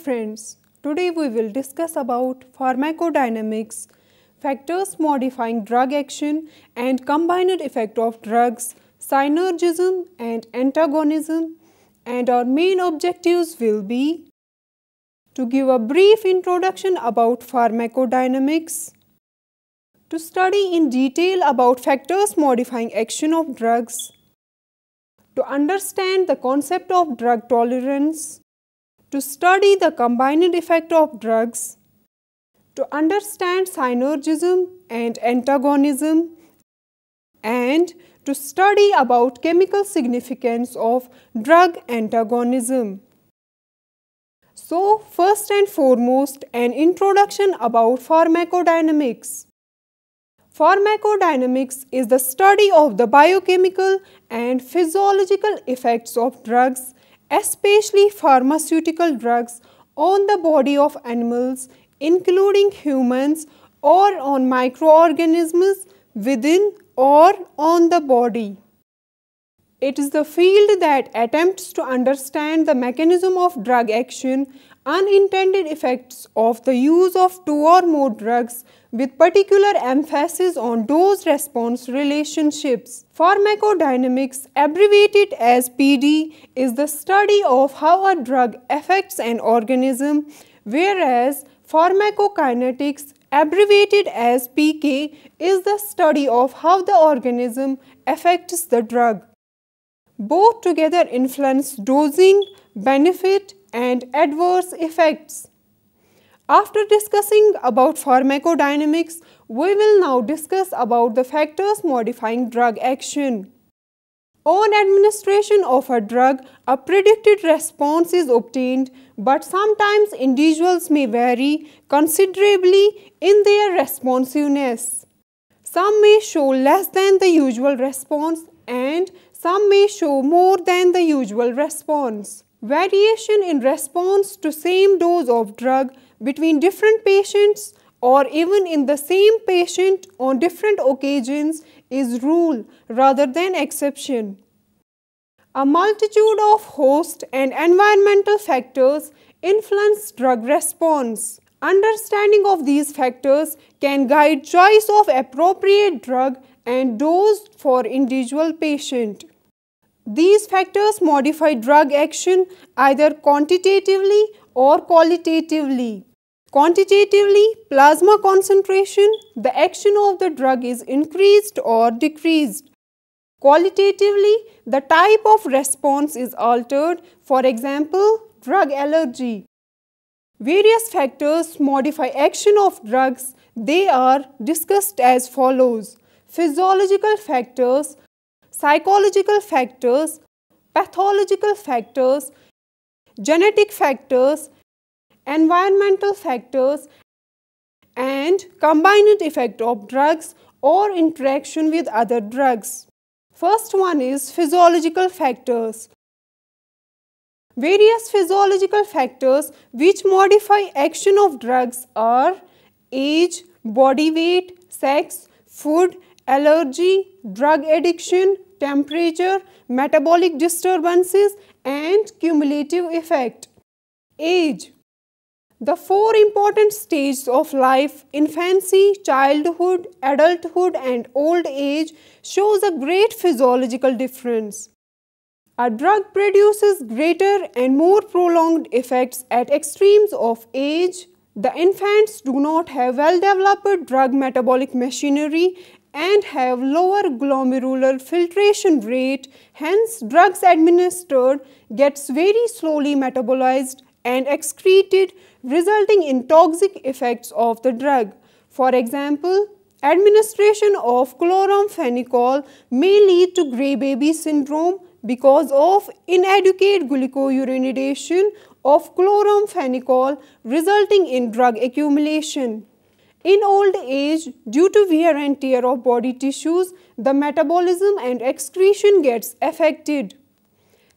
friends, today we will discuss about pharmacodynamics, factors modifying drug action and combined effect of drugs, synergism and antagonism, and our main objectives will be to give a brief introduction about pharmacodynamics, to study in detail about factors modifying action of drugs, to understand the concept of drug tolerance, to study the combined effect of drugs, to understand synergism and antagonism, and to study about chemical significance of drug antagonism. So, first and foremost, an introduction about pharmacodynamics. Pharmacodynamics is the study of the biochemical and physiological effects of drugs, especially pharmaceutical drugs, on the body of animals, including humans, or on microorganisms within or on the body. It is the field that attempts to understand the mechanism of drug action, unintended effects of the use of two or more drugs, with particular emphasis on dose-response relationships. Pharmacodynamics, abbreviated as PD, is the study of how a drug affects an organism, whereas pharmacokinetics, abbreviated as PK, is the study of how the organism affects the drug. Both together influence dosing, benefit, and adverse effects. After discussing about pharmacodynamics, we will now discuss about the factors modifying drug action. On administration of a drug, a predicted response is obtained, but sometimes individuals may vary considerably in their responsiveness. Some may show less than the usual response and some may show more than the usual response. Variation in response to same dose of drug between different patients or even in the same patient on different occasions is rule rather than exception. A multitude of host and environmental factors influence drug response. Understanding of these factors can guide choice of appropriate drug and dose for individual patient. These factors modify drug action either quantitatively or qualitatively. Quantitatively, plasma concentration, the action of the drug is increased or decreased. Qualitatively, the type of response is altered, for example, drug allergy. Various factors modify action of drugs. They are discussed as follows: physiological factors, psychological factors, pathological factors, genetic factors, environmental factors, and combined effect of drugs or interaction with other drugs. First one is physiological factors. Various physiological factors which modify action of drugs are age, body weight, sex, food, allergy, drug addiction, temperature, metabolic disturbances, and cumulative effect. Age. The four important stages of life, infancy, childhood, adulthood, and old age, shows a great physiological difference. A drug produces greater and more prolonged effects at extremes of age. The infants do not have well-developed drug metabolic machinery and have lower glomerular filtration rate, hence drugs administered gets very slowly metabolized and excreted, resulting in toxic effects of the drug. For example, administration of chloramphenicol may lead to grey baby syndrome because of inadequate glycouronidation of chloramphenicol, resulting in drug accumulation. In old age, due to wear and tear of body tissues, the metabolism and excretion gets affected.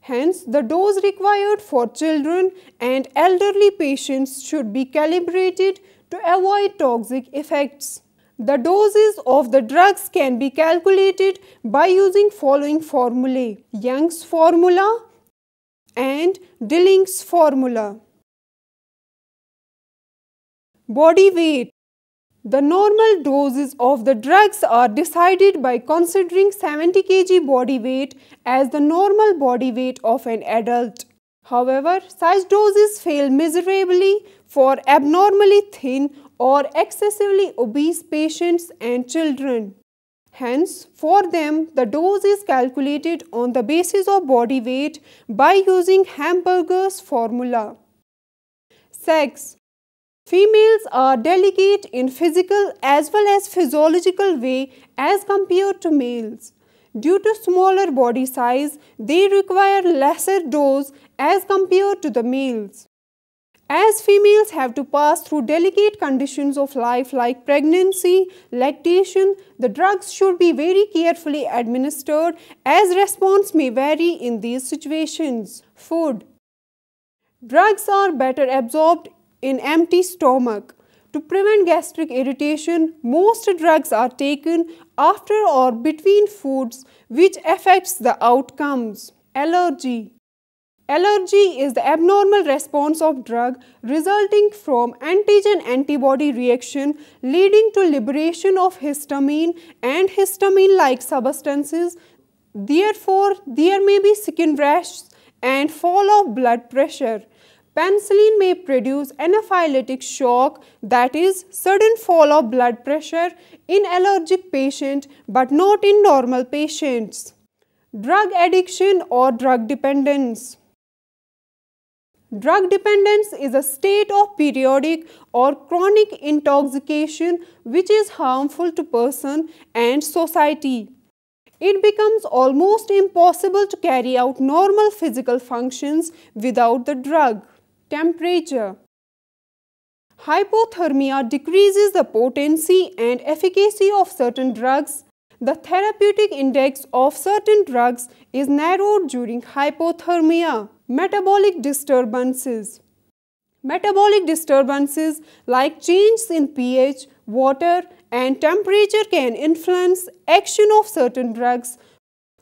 Hence, the dose required for children and elderly patients should be calibrated to avoid toxic effects. The doses of the drugs can be calculated by using following formulae: Young's formula and Dilling's formula. Body weight. The normal doses of the drugs are decided by considering 70 kg body weight as the normal body weight of an adult. However, such doses fail miserably for abnormally thin or excessively obese patients and children. Hence, for them, the dose is calculated on the basis of body weight by using Hamburger's formula. Sex. Females are delicate in physical as well as physiological way as compared to males. Due to smaller body size, they require lesser dose as compared to the males. As females have to pass through delicate conditions of life like pregnancy, lactation, the drugs should be very carefully administered as response may vary in these situations. Food. Drugs are better absorbed in empty stomach. To prevent gastric irritation, most drugs are taken after or between foods, which affects the outcomes. Allergy. Allergy is the abnormal response of drug resulting from antigen-antibody reaction leading to liberation of histamine and histamine-like substances. Therefore, there may be skin rash and fall of blood pressure. Penicillin may produce anaphylactic shock, that is, sudden fall of blood pressure in allergic patient but not in normal patients. Drug addiction or drug dependence. Drug dependence is a state of periodic or chronic intoxication which is harmful to person and society. It becomes almost impossible to carry out normal physical functions without the drug. Temperature. Hypothermia decreases the potency and efficacy of certain drugs. The therapeutic index of certain drugs is narrowed during hypothermia. Metabolic disturbances. Metabolic disturbances like changes in pH, water and temperature can influence action of certain drugs.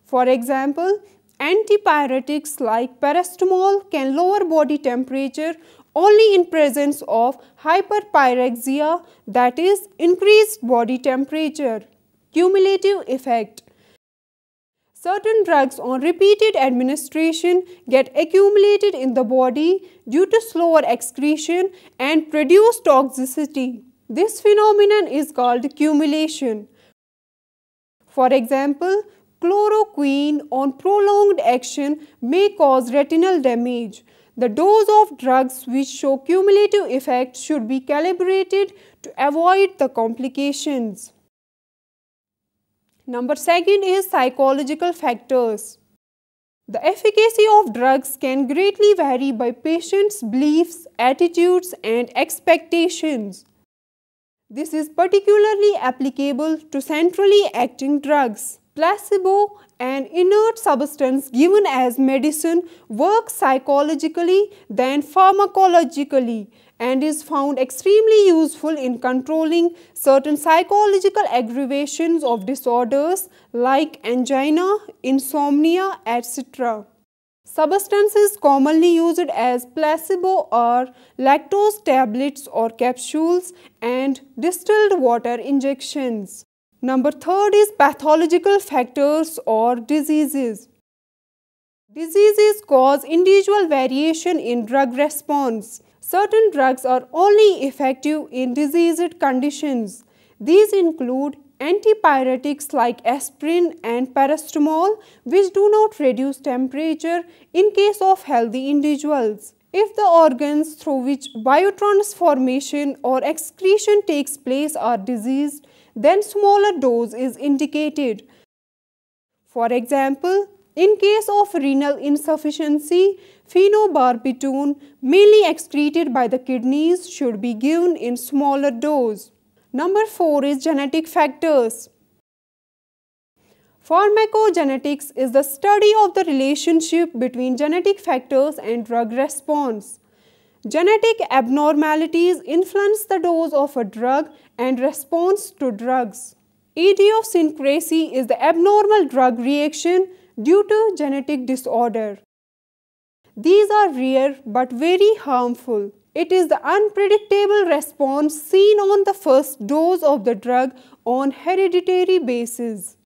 For example, antipyretics like paracetamol can lower body temperature only in presence of hyperpyrexia, that is, increased body temperature. Cumulative effect. Certain drugs on repeated administration get accumulated in the body due to slower excretion and produce toxicity. This phenomenon is called accumulation. For example, chloroquine on prolonged action may cause retinal damage. The dose of drugs which show cumulative effect should be calibrated to avoid the complications. Number second is psychological factors. The efficacy of drugs can greatly vary by patients' beliefs, attitudes and expectations. This is particularly applicable to centrally acting drugs. Placebo, an inert substance given as medicine, works psychologically than pharmacologically and is found extremely useful in controlling certain psychological aggravations of disorders like angina, insomnia, etc. Substances commonly used as placebo are lactose tablets or capsules and distilled water injections. Number third is pathological factors or diseases. Diseases cause individual variation in drug response. Certain drugs are only effective in diseased conditions. These include antipyretics like aspirin and paracetamol, which do not reduce temperature in case of healthy individuals. If the organs through which biotransformation or excretion takes place are diseased, then smaller dose is indicated. For example, in case of renal insufficiency, phenobarbital, mainly excreted by the kidneys, should be given in smaller dose. Number 4 is genetic factors. Pharmacogenetics is the study of the relationship between genetic factors and drug response. Genetic abnormalities influence the dose of a drug and response to drugs. Idiosyncrasy is the abnormal drug reaction due to genetic disorder. These are rare but very harmful. It is the unpredictable response seen on the first dose of the drug on hereditary basis.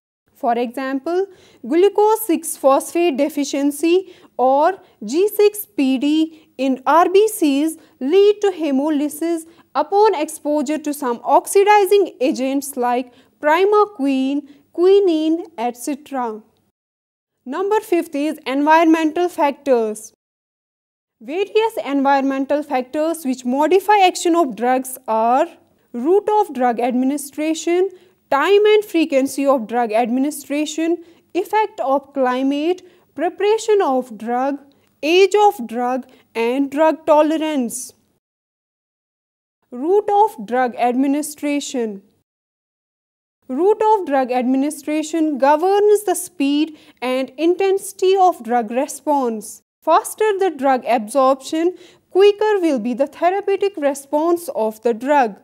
For example, glucose 6-phosphate deficiency or G6PD in RBCs lead to hemolysis upon exposure to some oxidizing agents like primaquine, quinine, etc. Number 5 is environmental factors. Various environmental factors which modify action of drugs are route of drug administration, time and frequency of drug administration, effect of climate, preparation of drug, age of drug, and drug tolerance. Route of drug administration. Route of drug administration governs the speed and intensity of drug response. Faster the drug absorption, quicker will be the therapeutic response of the drug.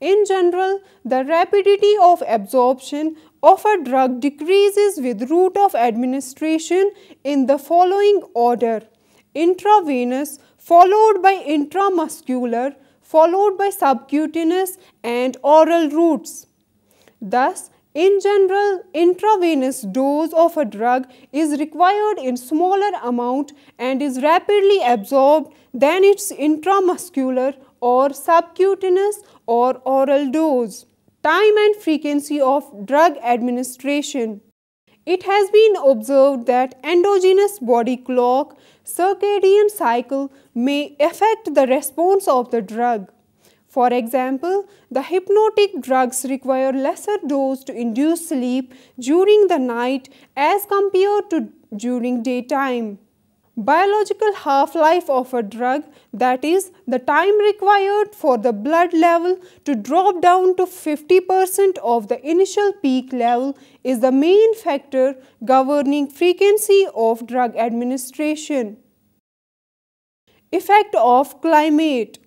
In general, the rapidity of absorption of a drug decreases with route of administration in the following order: intravenous, followed by intramuscular, followed by subcutaneous and oral routes. Thus, in general, intravenous dose of a drug is required in smaller amount and is rapidly absorbed than its intramuscular or subcutaneous or oral dose. Time and frequency of drug administration. It has been observed that endogenous body clock, circadian cycle may affect the response of the drug. For example, the hypnotic drugs require lesser dose to induce sleep during the night as compared to during daytime. Biological half-life of a drug, that is, the time required for the blood level to drop down to 50% of the initial peak level, is the main factor governing frequency of drug administration. Effect of climate.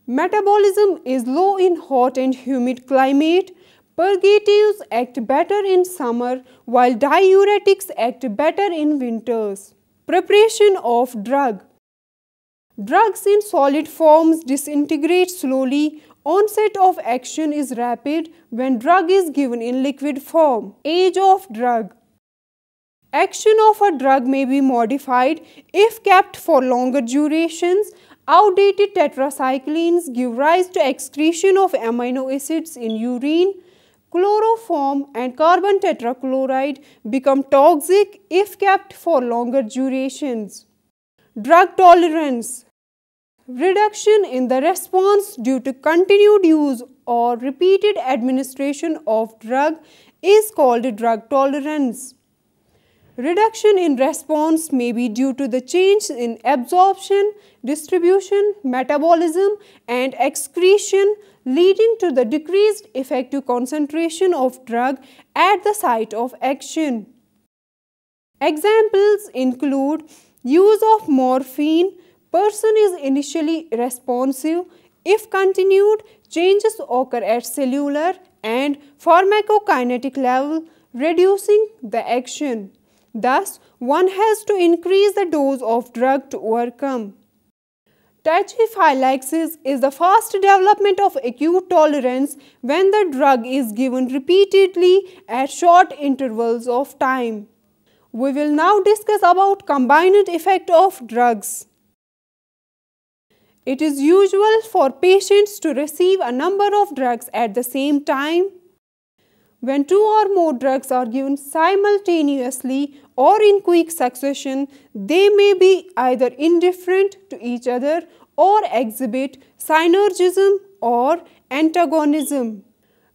Metabolism is low in hot and humid climate. Purgatives act better in summer while diuretics act better in winters. Preparation of drug. Drugs in solid forms disintegrate slowly. Onset of action is rapid when drug is given in liquid form. Age of drug. Action of a drug may be modified if kept for longer durations. Outdated tetracyclines give rise to excretion of amino acids in urine. Chloroform and carbon tetrachloride become toxic if kept for longer durations. Drug tolerance. Reduction in the response due to continued use or repeated administration of drug is called drug tolerance. Reduction in response may be due to the change in absorption, distribution, metabolism, and excretion, leading to the decreased effective concentration of drug at the site of action. Examples include use of morphine. Person is initially responsive. If continued, changes occur at cellular and pharmacokinetic level, reducing the action. Thus, one has to increase the dose of drug to overcome. Tachyphylaxis is the fast development of acute tolerance when the drug is given repeatedly at short intervals of time. We will now discuss about combined effect of drugs. It is usual for patients to receive a number of drugs at the same time. When two or more drugs are given simultaneously or in quick succession, they may be either indifferent to each other or exhibit synergism or antagonism.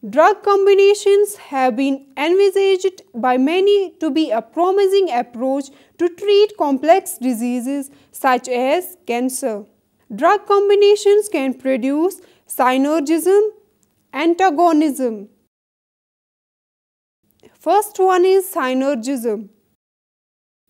Drug combinations have been envisaged by many to be a promising approach to treat complex diseases such as cancer. Drug combinations can produce synergism, antagonism. First one is synergism.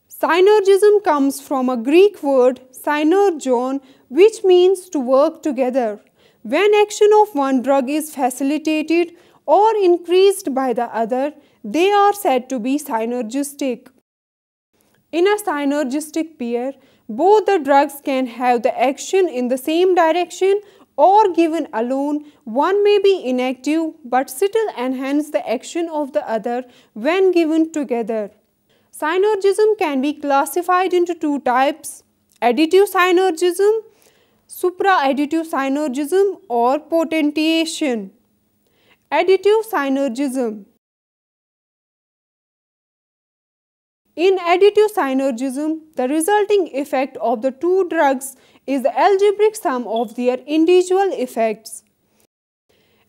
Synergism comes from a Greek word synergon, which means to work together. When action of one drug is facilitated or increased by the other, they are said to be synergistic. In a synergistic pair, both the drugs can have the action in the same direction, or given alone, one may be inactive but still enhance the action of the other when given together. Synergism can be classified into two types: additive synergism, supraadditive synergism, or potentiation. Additive synergism. In additive synergism, the resulting effect of the two drugs is the algebraic sum of their individual effects.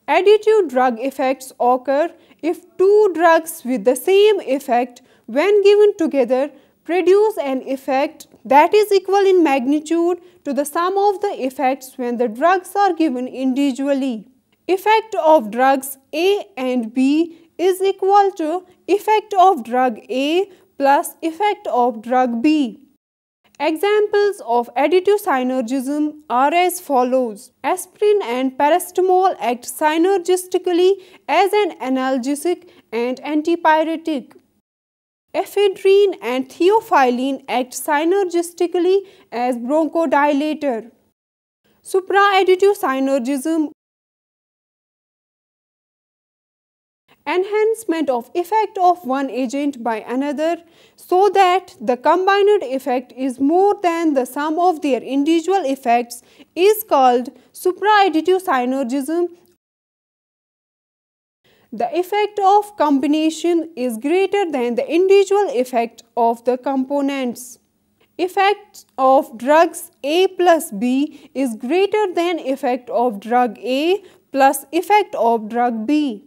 Additive drug effects occur if two drugs with the same effect, when given together, produce an effect that is equal in magnitude to the sum of the effects when the drugs are given individually. Effect of drugs A and B is equal to effect of drug A plus effect of drug B. Examples of additive synergism are as follows. Aspirin and paracetamol act synergistically as an analgesic and antipyretic. Ephedrine and theophylline act synergistically as bronchodilator. Supraadditive synergism. Enhancement of effect of one agent by another so that the combined effect is more than the sum of their individual effects is called supraadditive synergism. The effect of combination is greater than the individual effect of the components. Effect of drugs A plus B is greater than effect of drug A plus effect of drug B.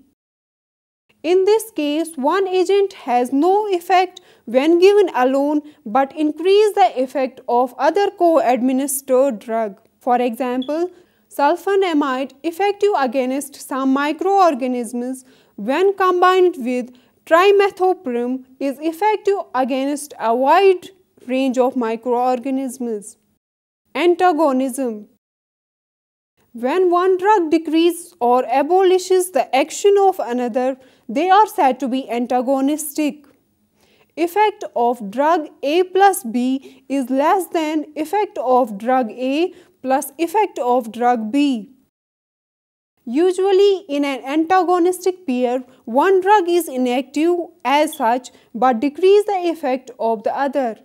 In this case, one agent has no effect when given alone but increase the effect of other co-administered drug. For example, sulfonamide, effective against some microorganisms, when combined with trimethoprim, is effective against a wide range of microorganisms. Antagonism. When one drug decreases or abolishes the action of another, they are said to be antagonistic. Effect of drug A plus B is less than effect of drug A plus effect of drug B. Usually in an antagonistic pair, one drug is inactive as such but decreases the effect of the other.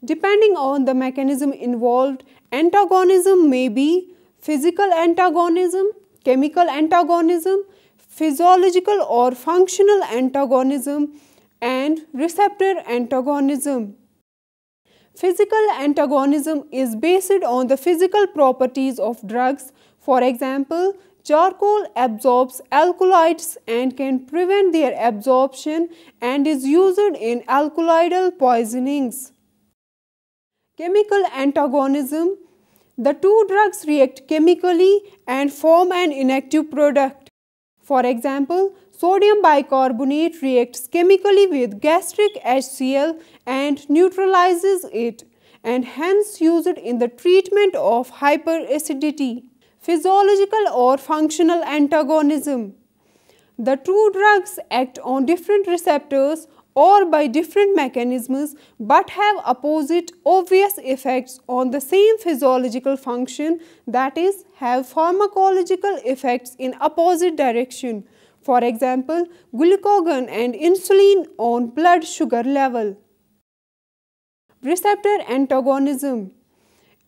Depending on the mechanism involved, antagonism may be physical antagonism, chemical antagonism, physiological or functional antagonism, and receptor antagonism. Physical antagonism is based on the physical properties of drugs. For example, charcoal absorbs alkaloids and can prevent their absorption and is used in alkaloidal poisonings. Chemical antagonism. The two drugs react chemically and form an inactive product. For example, sodium bicarbonate reacts chemically with gastric HCl and neutralizes it, and hence used in the treatment of hyperacidity. Physiological or functional antagonism. The two drugs act on different receptors or by different mechanisms but have opposite obvious effects on the same physiological function, that is, have pharmacological effects in opposite direction. For example, glucagon and insulin on blood sugar level. Receptor antagonism.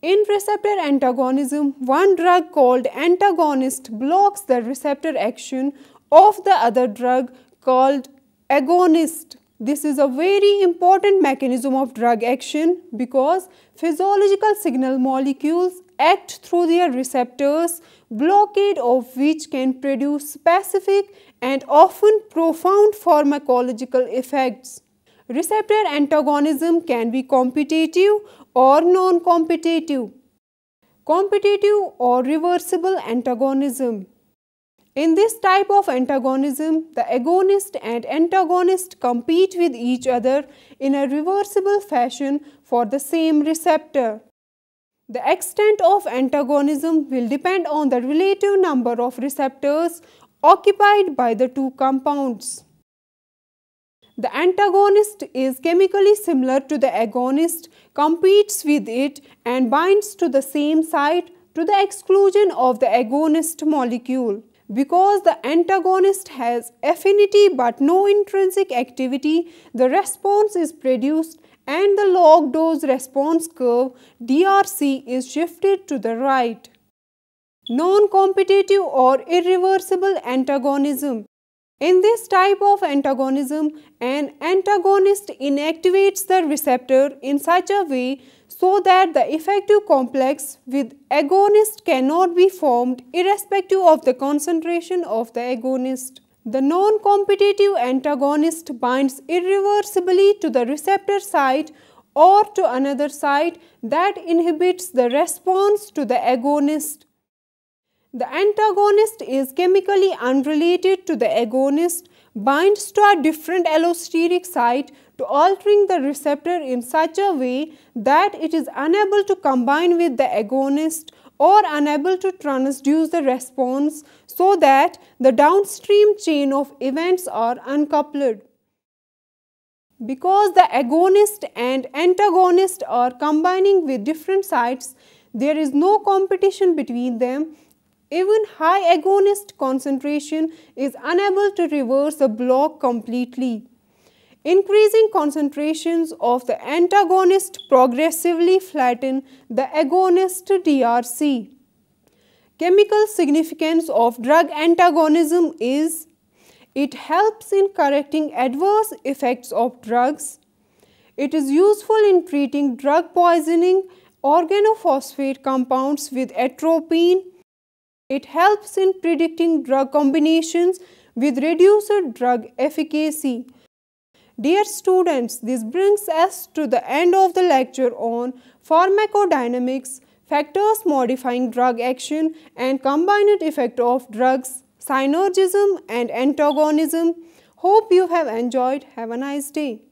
In receptor antagonism, one drug called antagonist blocks the receptor action of the other drug called agonist. This is a very important mechanism of drug action because physiological signal molecules act through their receptors, blockade of which can produce specific and often profound pharmacological effects. Receptor antagonism can be competitive or non-competitive. Competitive or reversible antagonism. In this type of antagonism, the agonist and antagonist compete with each other in a reversible fashion for the same receptor. The extent of antagonism will depend on the relative number of receptors occupied by the two compounds. The antagonist is chemically similar to the agonist, competes with it and binds to the same site to the exclusion of the agonist molecule. Because the antagonist has affinity but no intrinsic activity, the response is produced and the log dose response curve DRC is shifted to the right. Non-competitive or irreversible antagonism. In this type of antagonism, an antagonist inactivates the receptor in such a way so that the effective complex with agonist cannot be formed irrespective of the concentration of the agonist. The non-competitive antagonist binds irreversibly to the receptor site or to another site that inhibits the response to the agonist. The antagonist is chemically unrelated to the agonist, binds to a different allosteric site to altering the receptor in such a way that it is unable to combine with the agonist or unable to transduce the response so that the downstream chain of events are uncoupled. Because the agonist and antagonist are combining with different sites, there is no competition between them. Even high agonist concentration is unable to reverse the block completely. Increasing concentrations of the antagonist progressively flatten the agonist DRC. Chemical significance of drug antagonism is: it helps in correcting adverse effects of drugs. It is useful in treating drug poisoning organophosphate compounds with atropine. It helps in predicting drug combinations with reduced drug efficacy. Dear students, this brings us to the end of the lecture on pharmacodynamics, factors modifying drug action and combined effect of drugs, synergism and antagonism. Hope you have enjoyed. Have a nice day.